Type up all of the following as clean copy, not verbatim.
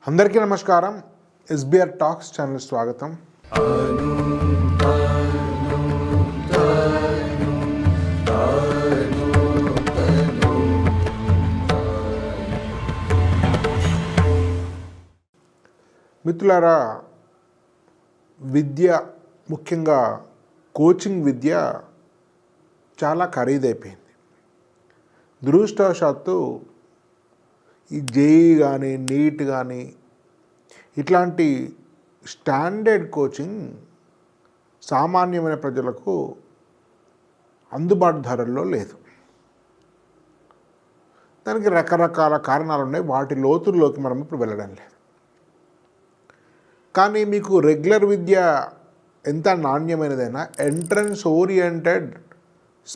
అందరికీ నమస్కారం. SBR talks channel స్వాగతం. మిత్రులారా, విద్య, ముఖ్యంగా కోచింగ్ విద్య చాలా ఖరీదైపోయింది. దురదృష్టవశాత్తు ఈ జేఈ కానీ, నీట్ కానీ ఇట్లాంటి స్టాండర్డ్ కోచింగ్ సామాన్యమైన ప్రజలకు అందుబాటు ధరల్లో లేదు. దానికి రకరకాల కారణాలు ఉన్నాయి. వాటి లోతుల్లోకి మనం ఇప్పుడు వెళ్ళడం లేదు. కానీ మీకు రెగ్యులర్ విద్య ఎంత నాణ్యమైనదైనా ఎంట్రన్స్ ఓరియంటెడ్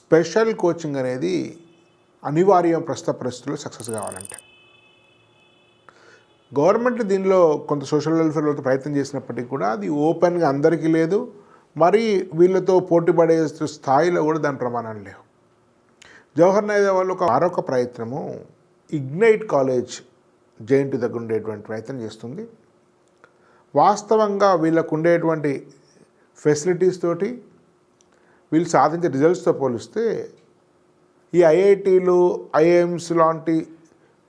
స్పెషల్ కోచింగ్ అనేది అనివార్యం ప్రస్తుత పరిస్థితుల్లో సక్సెస్ కావాలంటే. గవర్నమెంట్ దీనిలో కొంత సోషల్ వెల్ఫేర్లో ప్రయత్నం చేసినప్పటికీ కూడా అది ఓపెన్గా అందరికీ లేదు. మరి వీళ్ళతో పోటీ పడే స్థాయిలో కూడా దాని ప్రమాణాలు లేవు. జవహర్ నవోదయ వాళ్ళు మరొక ప్రయత్నము ఇగ్నైట్ కాలేజ్ జేఎన్టీ దగ్గర ఉండేటువంటి ప్రయత్నం చేస్తుంది. వాస్తవంగా వీళ్ళకు ఉండేటువంటి ఫెసిలిటీస్ తోటి వీళ్ళు సాధించే రిజల్ట్స్తో పోలిస్తే ఈ ఐఐటీలు, ఐఐఎమ్స్ లాంటి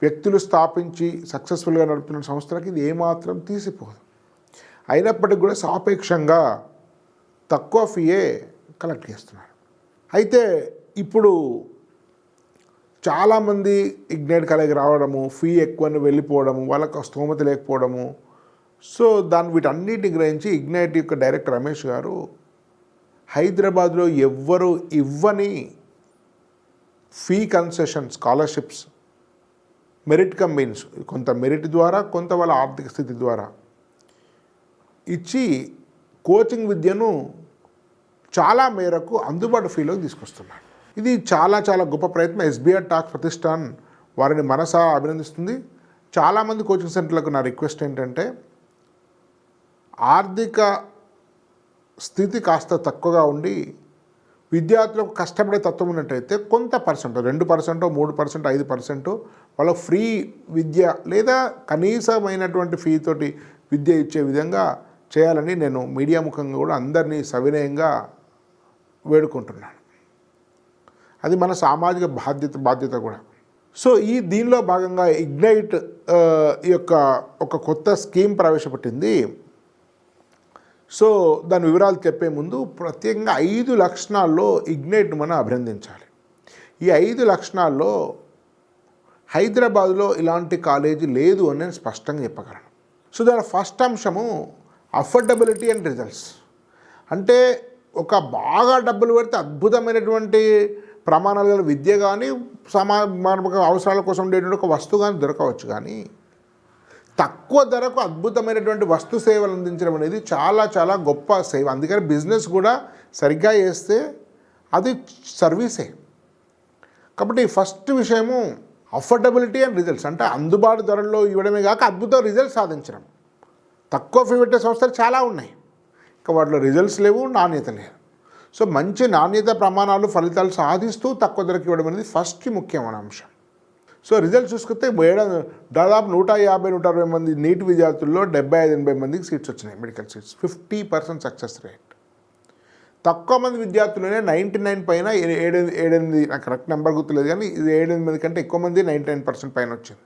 వ్యక్తులు స్థాపించి సక్సెస్ఫుల్గా నడుపుతున్న సంస్థలకి ఇది ఏమాత్రం తీసిపోదు. అయినప్పటికీ కూడా సాపేక్షంగా తక్కువ ఫీయే కలెక్ట్ చేస్తున్నారు. అయితే ఇప్పుడు చాలామంది ఇగ్నైట్ కాలేజ్ రావడము, ఫీ ఎక్కువని వెళ్ళిపోవడము, వాళ్ళకు స్తోమత లేకపోవడము, సో వీటన్నిటిని గ్రహించి ఇగ్నైట్ యొక్క డైరెక్టర్ రమేష్ గారు హైదరాబాద్లో ఎవ్వరు ఇవ్వని fee concession scholarships, merit means కొంత మెరిట్ ద్వారా, కొంత వాళ్ళ ఆర్థిక స్థితి ద్వారా ఇచ్చి కోచింగ్ విద్యను చాలా మేరకు అందుబాటు ఫీలోకి తీసుకొస్తున్నారు. ఇది చాలా చాలా గొప్ప ప్రయత్నం. ఎస్బిఆర్ టాక్స్ ప్రతిష్టాన్ వారిని మనసా అభినందిస్తుంది. చాలామంది కోచింగ్ సెంటర్లకు నా రిక్వెస్ట్ ఏంటంటే, ఆర్థిక స్థితి కాస్త తక్కువగా ఉండి విద్యార్థులకు కష్టపడే తత్వం ఉన్నట్టయితే కొంత పర్సెంట్, 2%, 3%, 5% వాళ్ళకు ఫ్రీ విద్య లేదా కనీసమైనటువంటి ఫీతోటి విద్య ఇచ్చే విధంగా చేయాలని నేను మీడియా ముఖంగా కూడా అందరినీ సవినయంగా వేడుకుంటున్నాను. అది మన సామాజిక బాధ్యత కూడా. సో దీనిలో భాగంగా ఇగ్నైట్ యొక్క ఒక కొత్త స్కీమ్ ప్రవేశపెట్టింది. సో దాని వివరాలు చెప్పే ముందు ప్రత్యేకంగా 5 లక్షణాల్లో ఇగ్నైట్ను మనం అభినందించాలి. ఈ 5 లక్షణాల్లో హైదరాబాద్లో ఇలాంటి కాలేజీ లేదు అని నేను స్పష్టంగా చెప్పగలను. సో దాని ఫస్ట్ అంశము అఫోర్డబిలిటీ అండ్ రిజల్ట్స్. అంటే ఒక బాగా డబ్బులు పెడితే అద్భుతమైనటువంటి ప్రమాణాలు గల విద్య కానీ, మానవ అవసరాల కోసం ఉండేటువంటి ఒక వస్తువు కానీ దొరకవచ్చు. కానీ తక్కువ ధరకు అద్భుతమైనటువంటి వస్తు సేవలు అందించడం అనేది చాలా చాలా గొప్ప సేవ. అందుకని బిజినెస్ కూడా సరిగ్గా చేస్తే అది సర్వీసే. కాబట్టి ఫస్ట్ విషయము అఫోర్డబిలిటీ అండ్ రిజల్ట్స్. అంటే అందుబాటు ధరల్లో ఇవ్వడమే కాక అద్భుత రిజల్ట్స్ సాధించడం. తక్కువ ఫీ పెట్టే సంస్థలు చాలా ఉన్నాయి, ఇంకా వాటిలో రిజల్ట్స్ లేవు, నాణ్యత లేదు. సో మంచి నాణ్యత ప్రమాణాలు, ఫలితాలు సాధిస్తూ తక్కువ ధరకు ఇవ్వడం అనేది ఫస్ట్ ముఖ్యమైన అంశం. సో రిజల్ట్స్ చూసుకుంటే దాదాపు 150-160 మంది నీట్ విద్యార్థుల్లో 75-80 మందికి సీట్స్ వచ్చినాయి, మెడికల్ సీట్స్. 50% success rate. తక్కువ మంది విద్యార్థులనే 99 పైన 7-8, నాకు కరెక్ట్ నెంబర్ గుర్తులేదు కానీ ఇది 7-8 మంది కంటే ఎక్కువ మంది 99% పైన వచ్చింది.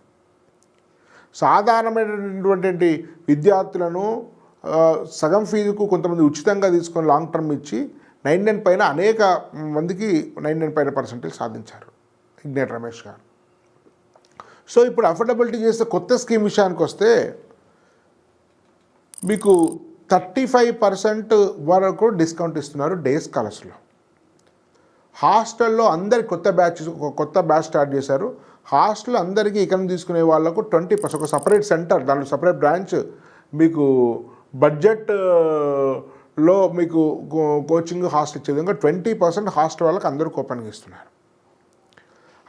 సాధారణమైనటువంటి విద్యార్థులను సగం ఫీజుకు కొంతమంది ఉచితంగా తీసుకొని లాంగ్ టర్మ్ ఇచ్చి 99 పైన అనేక మందికి 99 పైన పర్సెంటేజ్ సాధించారు ఇగ్నైట్ రమేష్ గారు. సో ఇప్పుడు అఫోర్డబిలిటీ చేసే కొత్త స్కీమ్ విషయానికి వస్తే మీకు 35% వరకు డిస్కౌంట్ ఇస్తున్నారు డే స్కాలర్స్లో. హాస్టల్లో అందరికి కొత్త బ్యాచ్ స్టార్ట్ చేశారు. హాస్టల్ అందరికీ ఇక్కడ తీసుకునే వాళ్ళకు 20%, ఒక సపరేట్ సెంటర్, దాంట్లో సపరేట్ బ్రాంచ్ మీకు బడ్జెట్లో మీకు కోచింగ్ హాస్టల్ ఇచ్చే విధంగా 20% హాస్టల్ వాళ్ళకి అందరికీ ఓపెన్గా ఇస్తున్నారు.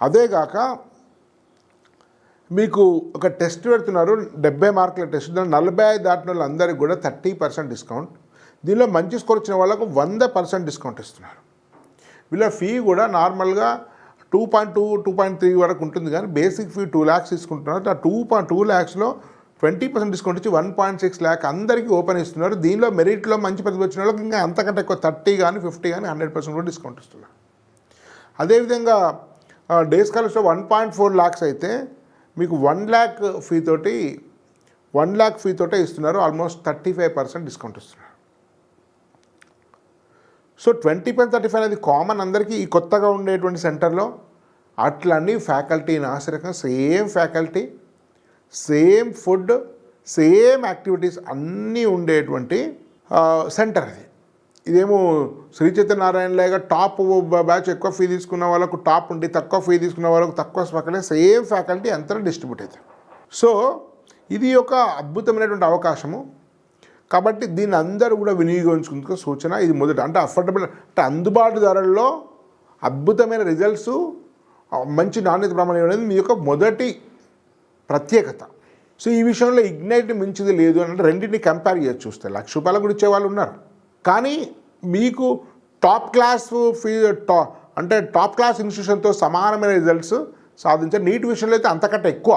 అదేగాక మీకు ఒక టెస్ట్ పెడుతున్నారు, 70 మార్కుల టెస్ట్, దాని 45 దాటిన వాళ్ళందరికీ కూడా 30% డిస్కౌంట్. దీనిలో మంచి స్కోర్ వచ్చిన వాళ్ళకు 100% డిస్కౌంట్ ఇస్తున్నారు. వీళ్ళ ఫీ కూడా నార్మల్గా 2.2, 2.3 వరకు ఉంటుంది, కానీ బేసిక్ ఫీ 2 lakhs తీసుకుంటున్నారు. ఆ 2 lakhsలో 20% డిస్కౌంట్ ఇచ్చి 1.6 lakh అందరికీ ఓపెన్ ఇస్తున్నారు. దీనిలో మెరిట్లో మంచి ప్రతిభ వచ్చిన వాళ్ళకి ఇంకా అంతకంటే ఎక్కువ 30 కానీ 50 కానీ 100% కూడా డిస్కౌంట్ ఇస్తున్నారు. అదేవిధంగా డే స్కాలర్స్లో 1.4 lakhs అయితే మీకు 1 lakh ఫీ తోటే ఇస్తున్నారు. ఆల్మోస్ట్ 35% డిస్కౌంట్ ఇస్తున్నారు. సో 20%, 35% అనేది కామన్ అందరికీ. ఈ కొత్తగా ఉండేటువంటి సెంటర్లో అట్లన్నీ ఫ్యాకల్టీ నాసిరకం, same faculty, same food, same activities అన్నీ ఉండేటువంటి సెంటర్ అది. ఇదేమో శ్రీ చైతన్యనారాయణ లాగా టాప్ బ్యాచ్ ఎక్కువ ఫీ తీసుకున్న వాళ్ళకు టాప్ ఉండి, తక్కువ ఫీ తీసుకున్న వాళ్ళకు తక్కువ ఫ్యాకల్టీ, సేమ్ ఫ్యాకల్టీ అంతా డిస్ట్రిబ్యూట్ అవుతుంది. సో ఇది ఒక అద్భుతమైనటువంటి అవకాశము. కాబట్టి దీన్ని అందరూ కూడా వినియోగించుకుంటూ సూచన. ఇది మొదట అంటే అఫోర్డబుల్, అంటే అందుబాటు ధరల్లో అద్భుతమైన రిజల్ట్స్, మంచి నాణ్యత ప్రమాణం అనేది మీ యొక్క మొదటి ప్రత్యేకత. సో ఈ విషయంలో ఇగ్నైట్ మించిది లేదు అని అంటే రెండింటిని కంపేర్ చేసి చూస్తే ₹1,00,000 కూడా ఇచ్చే వాళ్ళు ఉన్నారు. కానీ మీకు టాప్ క్లాస్ అంటే టాప్ క్లాస్ ఇన్స్టిట్యూషన్తో సమానమైన రిజల్ట్స్ సాధించే నీట్ విషయంలో అయితే అంతకంటే ఎక్కువ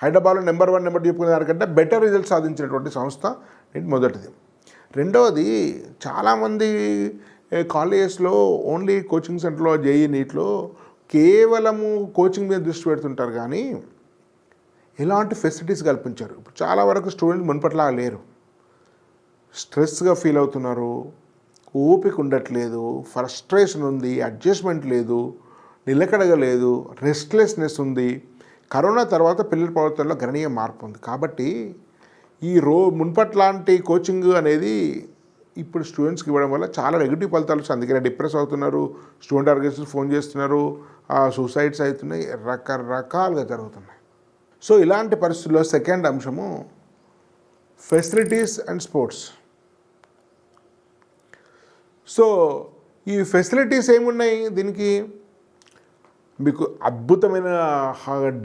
హైదరాబాద్లో నెంబర్ 1, నెంబర్ 2 చెప్పుకునే దానికంటే బెటర్ రిజల్ట్స్ సాధించినటువంటి సంస్థ నీట్ మొదటిది. రెండవది, చాలామంది కాలేజెస్లో ఓన్లీ కోచింగ్ సెంటర్లో జేఈ నీట్లో కేవలము కోచింగ్ మీద దృష్టి పెడుతుంటారు కానీ ఎలాంటి ఫెసిలిటీస్ కల్పించారు. ఇప్పుడు చాలా వరకు స్టూడెంట్స్ మునుపట్లా లేరు. స్ట్రెస్గా ఫీల్ అవుతున్నారు, ఓపిక ఉండట్లేదు, ఫ్రస్ట్రేషన్ ఉంది, అడ్జస్ట్మెంట్ లేదు, నిలకడగా లేదు, రెస్ట్లెస్నెస్ ఉంది. కరోనా తర్వాత పిల్లల ప్రవర్తనలో గణనీయ మార్పు ఉంది. కాబట్టి ఈ మున్పట్లాంటి కోచింగ్ అనేది ఇప్పుడు స్టూడెంట్స్కి ఇవ్వడం వల్ల చాలా నెగిటివ్ ఫలితాలు వస్తాయి. అందుకనే డిప్రెస్ అవుతున్నారు, స్టూడెంట్ ఆర్గనైజేషన్ ఫోన్ చేస్తున్నారు, సూసైడ్స్ అవుతున్నాయి, రకరకాలుగా జరుగుతున్నాయి. సో ఇలాంటి పరిస్థితుల్లో సెకండ్ అంశము ఫెసిలిటీస్ అండ్ స్పోర్ట్స్. సో ఈ ఫెసిలిటీస్ ఏమున్నాయి దీనికి? మీకు అద్భుతమైన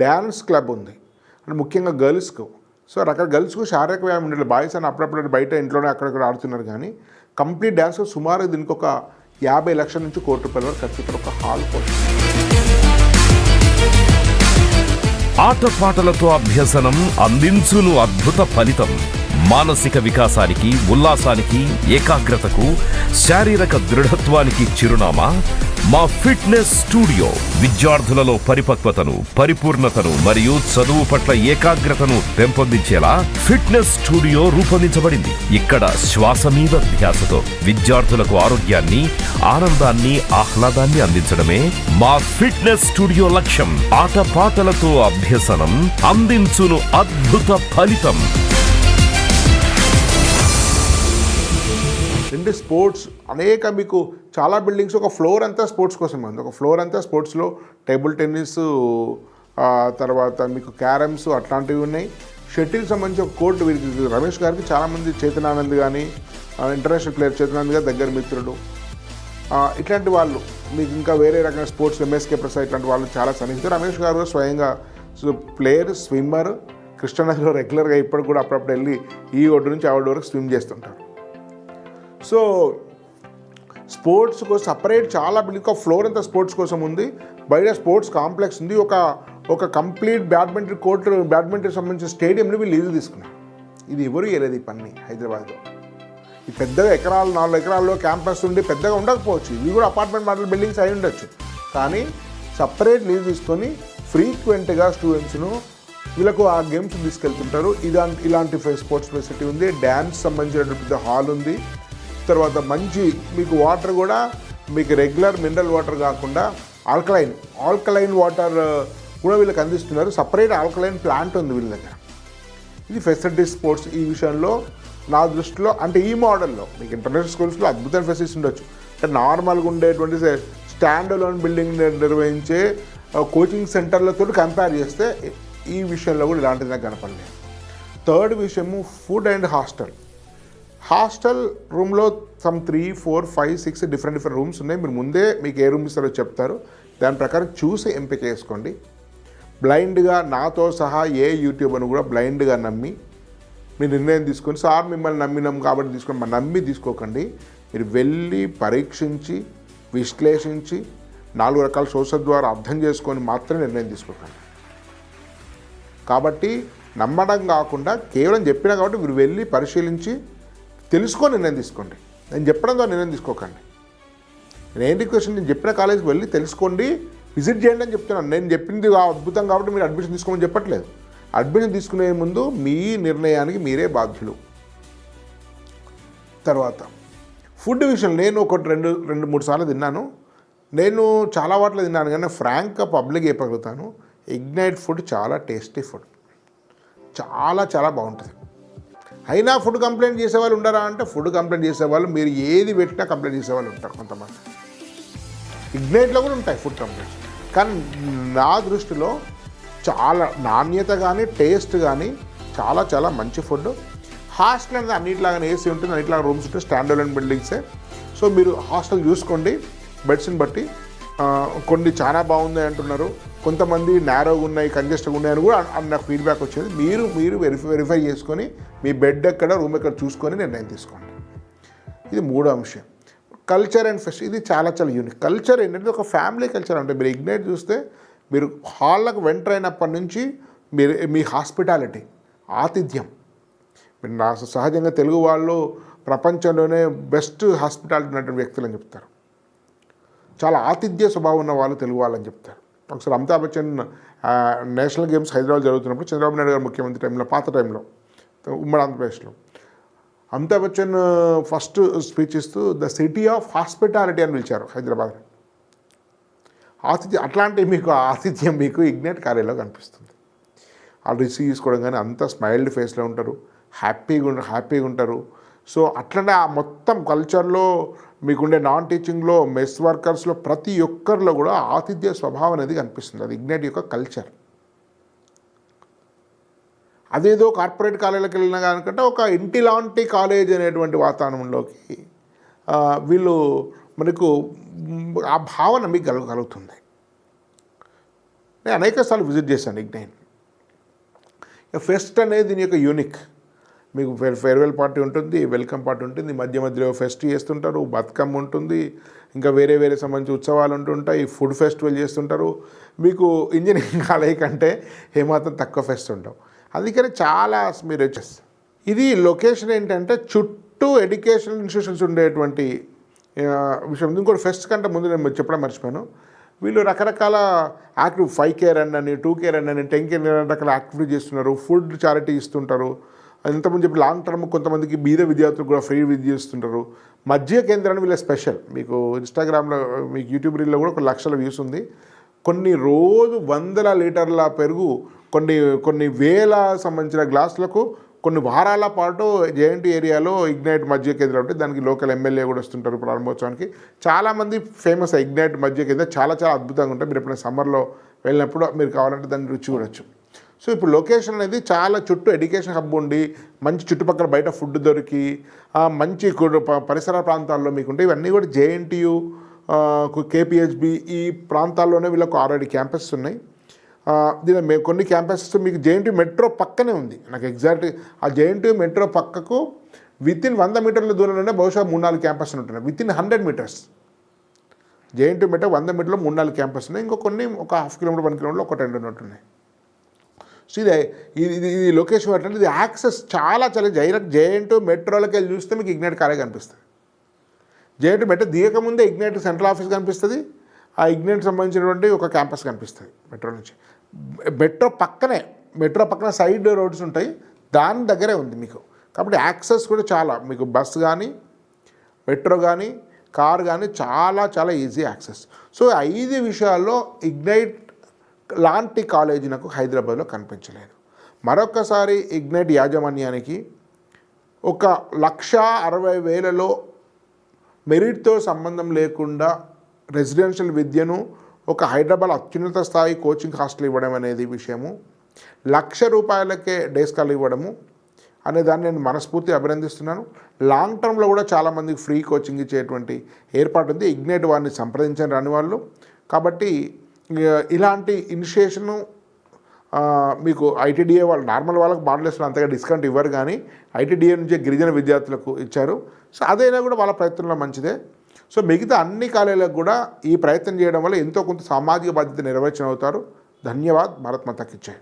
డ్యాన్స్ క్లబ్ ఉంది, అంటే ముఖ్యంగా గర్ల్స్కు. సో గర్ల్స్కు శారీరక వ్యాయామం ఉండాలి. బాయ్స్ అని అప్పుడప్పుడు బయట ఇంట్లోనే అక్కడక్కడ ఆడుతున్నారు కానీ కంప్లీట్ డ్యాన్స్ సుమారు దీనికి ఒక 50 లక్షల నుంచి ₹1 కోటి వరకు ఖర్చు ఒక హాల్ కోసం. ఆటపాటలతో అభ్యసనం అందించును అద్భుత ఫలితం. మానసిక వికాసానికి, ఉల్లాసానికి, ఏకాగ్రతకు, శారీరక దృఢత్వానికి చిరునామా మా ఫిట్నెస్ స్టూడియో. విద్యార్థులలో పరిపక్వతను, పరిపూర్ణతను మరియు చదువు పట్ల ఏకాగ్రతను పెంపొందించేలా ఫిట్నెస్ స్టూడియో రూపొందించబడింది. ఇక్కడ శ్వాస మీద ధ్యాసతో విద్యార్థులకు ఆరోగ్యాన్ని, ఆనందాన్ని, ఆహ్లాదాన్ని అందించడమే మా ఫిట్నెస్ స్టూడియో లక్ష్యం. ఆటపాటలతో అభ్యసనం అందించును అద్భుత ఫలితం. రెండు స్పోర్ట్స్ అనేక, మీకు చాలా బిల్డింగ్స్ ఒక ఫ్లోర్ అంతా స్పోర్ట్స్ కోసం ఉంది. ఒక ఫ్లోర్ అంతా స్పోర్ట్స్లో టేబుల్ టెన్నిస్, తర్వాత మీకు క్యారమ్స్ అట్లాంటివి ఉన్నాయి. షటిల్ సంబంధించి ఒక కోర్టు వీరికి రమేష్ గారికి చాలామంది, చేతనానంద్ కానీ ఇంటర్నేషనల్ ప్లేయర్ చేతనానంద్ గారు దగ్గర మిత్రుడు, ఇట్లాంటి వాళ్ళు మీకు ఇంకా వేరే రకమైన స్పోర్ట్స్ ఎంఎస్కే ప్రసాద్ ఇట్లాంటి వాళ్ళు చాలా సన్నిహితులు. రమేష్ గారు స్వయంగా ప్లేయర్, స్విమ్మర్, కృష్ణానదిలో రెగ్యులర్గా ఇప్పుడు కూడా అప్పుడప్పుడు వెళ్ళి ఈ ఒడ్డు నుంచి ఆ ఒడ్డు వరకు స్విమ్ చేస్తుంటారు. సో స్పోర్ట్స్ కోసం సపరేట్ చాలా బిల్డింగ్, ఒక ఫ్లోర్ అంతా స్పోర్ట్స్ కోసం ఉంది. బయట స్పోర్ట్స్ కాంప్లెక్స్ ఉంది. ఒక కంప్లీట్ బ్యాడ్మింటన్ కోర్టు, బ్యాడ్మింటన్ సంబంధించిన స్టేడియంని వీళ్ళు లీజు తీసుకున్నారు. ఇది ఎవరు వేయలేదు ఈ పని హైదరాబాద్లో. ఈ పెద్దగా 4 ఎకరాల్లో క్యాంపస్ ఉండి పెద్దగా ఉండకపోవచ్చు, ఇవి కూడా అపార్ట్మెంట్ మోడల్ బిల్డింగ్స్ అయి ఉండొచ్చు. కానీ సపరేట్ లీజు తీసుకొని ఫ్రీక్వెంట్గా స్టూడెంట్స్ను వీళ్ళకు ఆ గేమ్స్ తీసుకెళ్తుంటారు. ఇలాంటి స్పోర్ట్స్ ఫెసిలిటీ ఉంది. డ్యాన్స్ సంబంధించినటువంటి హాల్ ఉంది. తర్వాత మంచి మీకు వాటర్ కూడా మీకు రెగ్యులర్ మినరల్ వాటర్ కాకుండా ఆల్కలైన్ వాటర్ కూడా వీళ్ళకి అందిస్తున్నారు. సపరేట్ ఆల్కలైన్ ప్లాంట్ ఉంది వీళ్ళ దగ్గర. ఇది ఫెసిలిటీస్ స్పోర్ట్స్. ఈ విషయంలో నా దృష్టిలో అంటే ఈ మోడల్లో మీకు ఇంటర్నేషనల్ స్కూల్స్లో అద్భుతమైన ఫెసిలిటీస్ ఉండొచ్చు. అంటే నార్మల్గా ఉండేటువంటి స్టాండ్ అలోన్ బిల్డింగ్ నిర్వహించే కోచింగ్ సెంటర్లతో కంపేర్ చేస్తే ఈ విషయంలో కూడా ఇలాంటిది నాకు కనపడలేదు. థర్డ్ విషయము ఫుడ్ అండ్ హాస్టల్ రూమ్లో సమ్ 3, 4, 5, 6 డిఫరెంట్ రూమ్స్ ఉన్నాయి. మీరు ముందే మీకు ఏ రూమ్ ఇస్తారో చెప్తారు, దాని ప్రకారం చూసి ఎంపిక చేసుకోండి. బ్లైండ్గా నాతో సహా ఏ యూట్యూబర్ను కూడా బ్లైండ్గా నమ్మి మీరు నిర్ణయం తీసుకొని సార్ మిమ్మల్ని నమ్మినాం కాబట్టి తీసుకొని నమ్మి తీసుకోకండి. మీరు వెళ్ళి పరీక్షించి విశ్లేషించి 4 రకాల సోర్సెస్ ద్వారా అర్థం చేసుకొని మాత్రమే నిర్ణయం తీసుకోకండి. కాబట్టి నమ్మడం కాకుండా కేవలం చెప్పినా కాబట్టి మీరు వెళ్ళి పరిశీలించి తెలుసుకొని నిర్ణయం తీసుకోండి. నేను చెప్పడం ద్వారా నిర్ణయం తీసుకోకండి. నేను రిక్వెస్ట్, నేను చెప్పిన కాలేజీకి వెళ్ళి తెలుసుకోండి, విజిట్ చేయండి అని చెప్తున్నాను. నేను చెప్పింది అద్భుతం కాబట్టి మీరు అడ్మిషన్ తీసుకోమని చెప్పట్లేదు. అడ్మిషన్ తీసుకునే ముందు మీ నిర్ణయానికి మీరే బాధ్యులు. తర్వాత ఫుడ్ విషయం నేను ఒకటి రెండు మూడు సార్లు తిన్నాను. నేను చాలా వాటిలో తిన్నాను, కానీ ఫ్రాంక్గా పబ్లిక్ చెప్పగలుగుతాను, ఇగ్నైట్ ఫుడ్ చాలా టేస్టీ ఫుడ్, చాలా చాలా బాగుంటుంది. అయినా ఫుడ్ కంప్లైంట్ చేసేవాళ్ళు ఉండరా అంటే, ఫుడ్ కంప్లైంట్ చేసేవాళ్ళు మీరు ఏది పెట్టినా కంప్లైంట్ చేసేవాళ్ళు ఉంటారు కొంతమంది. ఇగ్నైట్లో కూడా ఉంటాయి ఫుడ్ కంప్లైంట్స్, కానీ నా దృష్టిలో చాలా నాణ్యత కానీ టేస్ట్ కానీ చాలా చాలా మంచి ఫుడ్. హాస్టల్ అనేది అన్నిట్లాగానే ఏసీ ఉంటుంది, అన్నిట్లాగా రూమ్స్ ఉంటాయి, స్టాండ్ అలోన్ బిల్డింగ్సే. సో మీరు హాస్టల్ చూసుకోండి బెడ్స్ని బట్టి. కొన్ని చాలా బాగుంది అంటున్నారు, కొంతమంది నేరోగా ఉన్నాయి, కంజెస్ట్గా ఉన్నాయని కూడా నాకు ఫీడ్బ్యాక్ వచ్చేది. మీరు వెరిఫై చేసుకొని మీ బెడ్ ఎక్కడ రూమ్ ఎక్కడ చూసుకొని నిర్ణయం తీసుకోండి. ఇది మూడో అంశం. కల్చర్ అండ్ ఫెస్ట్, ఇది చాలా చాలా యూనిక్. కల్చర్ ఏంటంటే ఒక ఫ్యామిలీ కల్చర్. అంటే మీరు ఇగ్నైట్ చూస్తే మీరు హాల్లకు ఎంటర్ అయినప్పటి నుంచి మీరు మీ హాస్పిటాలిటీ, ఆతిథ్యం, మీరు నా సహజంగా తెలుగు వాళ్ళు ప్రపంచంలోనే బెస్ట్ హాస్పిటాలిటీ ఉన్నటువంటి వ్యక్తులు అని చెప్తారు. చాలా ఆతిథ్య స్వభావం ఉన్న వాళ్ళు తెలుగు వాళ్ళని చెప్తారు. ఒకసారి అమితాబ్ బచ్చన్ నేషనల్ గేమ్స్ హైదరాబాద్ జరుగుతున్నప్పుడు చంద్రబాబు నాయుడు గారు ముఖ్యమంత్రి టైంలో, పాత టైంలో, ఉమ్మడి ఆంధ్రప్రదేశ్లో, అమితాబ్ బచ్చన్ ఫస్ట్ స్పీచ్ ఇస్తూ ద సిటీ ఆఫ్ హాస్పిటాలిటీ అని పిలిచారు హైదరాబాద్. ఆతిథ్యం, అట్లాంటి ఆతిథ్యం మీకు ఇగ్నైట్ కార్యాలయంలో కనిపిస్తుంది. వాళ్ళు రిసీవ్ చేసుకోవడం కానీ అంత స్మైల్డ్ ఫేస్లో ఉంటారు, హ్యాపీగా ఉంటారు. సో అట్లనే ఆ మొత్తం కల్చర్లో మీకుండే నాన్ టీచింగ్లో, మెస్ వర్కర్స్లో, ప్రతి ఒక్కరిలో కూడా ఆతిథ్య స్వభావం అనేది కనిపిస్తుంది. అది ఇగ్నైట్ యొక్క కల్చర్. అదేదో కార్పొరేట్ కాలేజీలకు వెళ్ళినా కానికంటే ఒక ఇంటి లాంటి కాలేజ్ అనేటువంటి వాతావరణంలోకి వీళ్ళు మనకు ఆ భావన మీకు కలుగుతుంది. నేను అనేక సార్లు విజిట్ చేశాను ఇగ్నైట్. ఫెస్ట్ అనేది దీని యొక్క యూనిక్. మీకు ఫేర్వెల్ పార్టీ ఉంటుంది, వెల్కమ్ పార్టీ ఉంటుంది, మధ్యలో ఫెస్ట్ చేస్తుంటారు, బతుకమ్మ ఉంటుంది, ఇంకా వేరే సంబంధించి ఉత్సవాలు ఉంటుంటాయి, ఫుడ్ ఫెస్టివల్ చేస్తుంటారు. మీకు ఇంజనీరింగ్ కాలేజ్ కంటే ఏమాత్రం తక్కువ ఫెస్ట్ ఉంటావు. అందుకని చాలా మీరు వచ్చేస్తారు. ఇది లొకేషన్ ఏంటంటే చుట్టూ ఎడ్యుకేషనల్ ఇన్స్టిట్యూషన్స్ ఉండేటువంటి విషయం. ఇంకోటి ఫెస్ట్ కంటే ముందు నేను చెప్పడం మర్చిపోయాను, వీళ్ళు రకరకాల యాక్టివ్ 5K రన్ అని, 2K రన్ అని, 10K రకరకాల యాక్టివిటీ చేస్తున్నారు, ఫుడ్ చారిటీ ఇస్తుంటారు. ఇంతకుముందు చెప్పి లాంగ్ టర్మ్ కొంతమందికి బీద విద్యార్థులకు కూడా ఫ్రీ విద్య ఇస్తుంటారు. మధ్య కేంద్రాన్ని వీళ్ళ స్పెషల్. మీకు ఇన్స్టాగ్రామ్లో, మీకు యూట్యూబ్ రీల్లో కూడా 1 లక్షల వ్యూస్ ఉంది. కొన్ని రోజు 100 లీటర్ల పెరుగు, కొన్ని వేల సంబంధించిన గ్లాసులకు కొన్ని వారాల పాటు జేఎన్టీ ఏరియాలో ఇగ్నైట్ మధ్య కేంద్రం ఉంటే దానికి లోకల్ ఎమ్మెల్యే కూడా వస్తుంటారు ప్రారంభోత్సవానికి. చాలామంది ఫేమస్ ఇగ్నైట్ మధ్య కేంద్రం చాలా చాలా అద్భుతంగా ఉంటాయి. మీరు ఎప్పుడైనా సమ్మర్లో వెళ్ళినప్పుడు మీరు కావాలంటే దాన్ని రుచి చూడొచ్చు. సో ఇప్పుడు లొకేషన్ అనేది చాలా చుట్టూ ఎడ్యుకేషన్ హబ్ ఉండి, మంచి చుట్టుపక్కల బయట ఫుడ్ దొరికి, మంచి పరిసర ప్రాంతాల్లో మీకుంటే ఇవన్నీ కూడా జేఎన్టీయు, కేపీహెచ్బి ఈ ప్రాంతాల్లోనే వీళ్ళకు ఆల్రెడీ క్యాంపస్ ఉన్నాయి. దీని కొన్ని క్యాంపసెస్ మీకు జేఎన్టీయు మెట్రో పక్కనే ఉంది. నాకు ఎగ్జాక్ట్ ఆ జేఎన్టీయు మెట్రో పక్కకు వితిన్ 100 మీటర్ల దూరంలోనే బహుశా 3-4 క్యాంపస్లు ఉంటున్నాయి. వితిన్ 100 మీటర్స్ జేఎన్టీయు మెట్రో 100 మీటర్లో 3-4 క్యాంపస్ ఉన్నాయి. ఇంకో కొన్ని ఒక 1/2 కిలోమీటర్ 1 కిలోమీటర్లో 1-2 ఉన్నట్టున్నాయి. సో ఇది లొకేషన్ అంటే ఇది యాక్సెస్ చాలా డైరెక్ట్ జేఎన్టీయు మెట్రోలోకి వెళ్ళి చూస్తే మీకు ఇగ్నైట్ కాలేజ్ కనిపిస్తుంది. జేఎన్టీయు మెట్రో దిగకముందే ఇగ్నైట్ సెంట్రల్ ఆఫీస్ కనిపిస్తుంది. ఆ ఇగ్నైట్ సంబంధించినటువంటి ఒక క్యాంపస్ కనిపిస్తుంది మెట్రో నుంచి. మెట్రో పక్కన సైడ్ రోడ్స్ ఉంటాయి, దాని దగ్గరే ఉంది మీకు. కాబట్టి యాక్సెస్ కూడా చాలా మీకు బస్ కానీ, మెట్రో కానీ, కార్ కానీ చాలా చాలా ఈజీ యాక్సెస్. సో 5 విషయాల్లో ఇగ్నైట్ లాంటి కాలేజీ నాకు హైదరాబాద్లో కనిపించలేదు. మరొకసారి ఇగ్నైట్ యాజమాన్యానికి 1,60,000లో మెరిట్తో సంబంధం లేకుండా రెసిడెన్షియల్ విద్యను ఒక హైదరాబాద్ అత్యున్నత స్థాయి కోచింగ్ హాస్టల్ ఇవ్వడం అనేది విషయము, ₹1,00,000కే డే స్కాలర్ ఇవ్వడము అనే దాన్ని నేను మనస్ఫూర్తి అభినందిస్తున్నాను. లాంగ్ టర్మ్లో కూడా చాలామందికి ఫ్రీ కోచింగ్ ఇచ్చేటువంటి ఏర్పాటు ఉంది. ఇగ్నైట్ వారిని సంప్రదించని రాని వాళ్ళు. కాబట్టి ఇలాంటి ఇనిషియేషను మీకు ఐటీడీఏ వాళ్ళు నార్మల్ వాళ్ళకి బాండ్లెస్లో అంతగా డిస్కౌంట్ ఇవ్వరు, కానీ ఐటీడీఏ నుంచి గిరిజన విద్యార్థులకు ఇచ్చారు. సో అదైనా కూడా వాళ్ళ ప్రయత్నంలో మంచిదే. సో మిగతా అన్ని కాలేజీలకు కూడా ఈ ప్రయత్నం చేయడం వల్ల ఎంతో కొంత సామాజిక బాధ్యత నెరవేర్చిన అవుతారు. ధన్యవాద్. భారత్ మాతాకి జై.